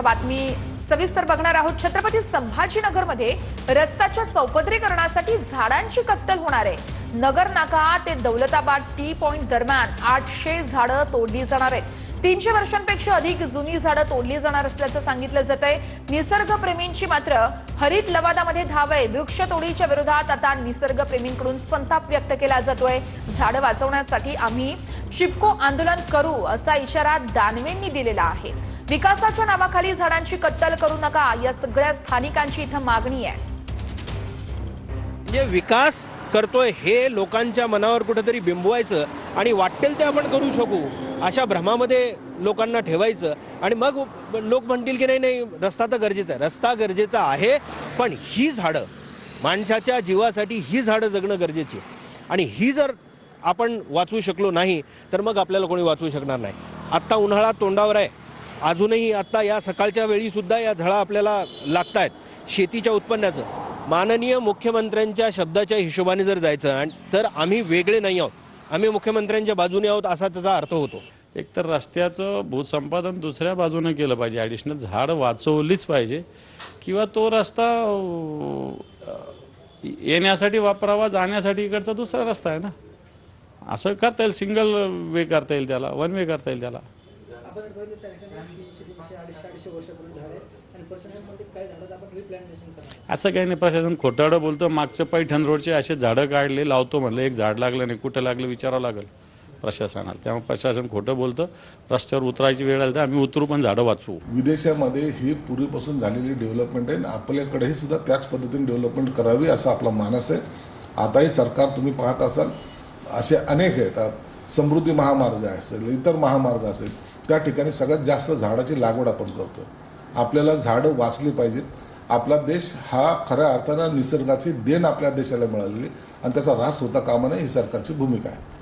बातमी सविस्तर बघणार आहोत। छत्रपती संभाजीनगरमध्ये रस्त्याच्या चौपदरीकरणासाठी झाडांची कत्तल होणार आहे। नगर नाका ते दौलताबाद टी पॉइंट दरम्यान 800 झाडं तोडली जाणार आहेत। 300 वर्षांपेक्षा अधिक जुनी झाडं तोडली जाणार असल्याचं सांगितलं जातंय। निसर्गप्रेमींची मात्र हरित लवादामध्ये धाव आहे। वृक्षतोडीच्या विरोधात आता निसर्गप्रेमींकडून संताप व्यक्त केला जातोय। झाडं वाचवण्यासाठी आम्ही चिपको आंदोलन करू असा इशारा दानवेंनी दिलेला आहे। विकासाच्या नावाखाली झाडांची कत्तल करू नका या सगळ्या स्थानिकांची इथं मागणी आहे। म्हणजे विकास करतोय हे लोकांच्या मनावर कुठेतरी बिंबवायचं आणि वाटेल ते आपण करू शकू अशा भ्रमामध्ये लोकांना ठेवायचं आणि मग लोक म्हणतील की नाही नाही रस्ता तर गरजेचा आहे। रस्ता गरजेचा आहे, पण ही झाडं माणसाच्या जीवासाठी ही झाडं जगणं गरजेची आहे आणि ही जर आपण वाचवू शकलो नाही तर मग आपल्याला कोणी वाचवू शकणार नाही। आत्ता उन्हाळा तोंडावर आहे, अजूनही आत्ता या सकाळच्या वेळी सुद्धा या झळा आपल्याला लागतायत शेतीच्या उत्पन्नाचं। माननीय मुख्यमंत्र्यांच्या शब्दाच्या हिशोबाने जर जायचं तर आम्ही वेगळे नाही आहोत, आम्ही मुख्यमंत्र्यांच्या बाजूने आहोत असा त्याचा अर्थ होतो। एक तर रस्त्याचं भूसंपादन दुसऱ्या बाजूने केलं पाहिजे, ॲडिशनल झाड वाचवलीच पाहिजे किंवा तो रस्ता येण्यासाठी वापरावा, जाण्यासाठी इकडचा दुसरा रस्ता आहे ना, असं करता येईल। सिंगल वे करता येईल त्याला, वन वे करता येईल त्याला। असं काही नाही, प्रशासन खोटारडं बोलतं। मागचं पैठण रोडचे असे झाडं काढले, लावतो म्हणलं, एक झाड लागलं नाही, कुठं लागलं विचारावं लागेल प्रशासनाला। त्यामुळे प्रशासन खोटं बोलतं। रस्त्यावर उतरायची वेळ आली तर आम्ही उतरू, पण झाडं वाचवू। विदेशामध्ये ही पूर्वीपासून झालेली डेव्हलपमेंट आहे, आपल्याकडेही सुद्धा त्याच पद्धतीने डेव्हलपमेंट करावी असा आपला मानस आहे। आताही सरकार तुम्ही पाहत असाल असे अनेक येतात, समृद्धी महामार्ग असेल, इतर महामार्ग असेल, त्या ठिकाणी सगळ्यात जास्त झाडाची लागवड आपण करतो। आपल्याला झाडं वाचली पाहिजेत। आपला देश हा खऱ्या अर्थानं निसर्गाची देण आपल्या देशाला मिळालेली आणि त्याचा ऱ्हास होता कामा नये ही सरकारची भूमिका आहे।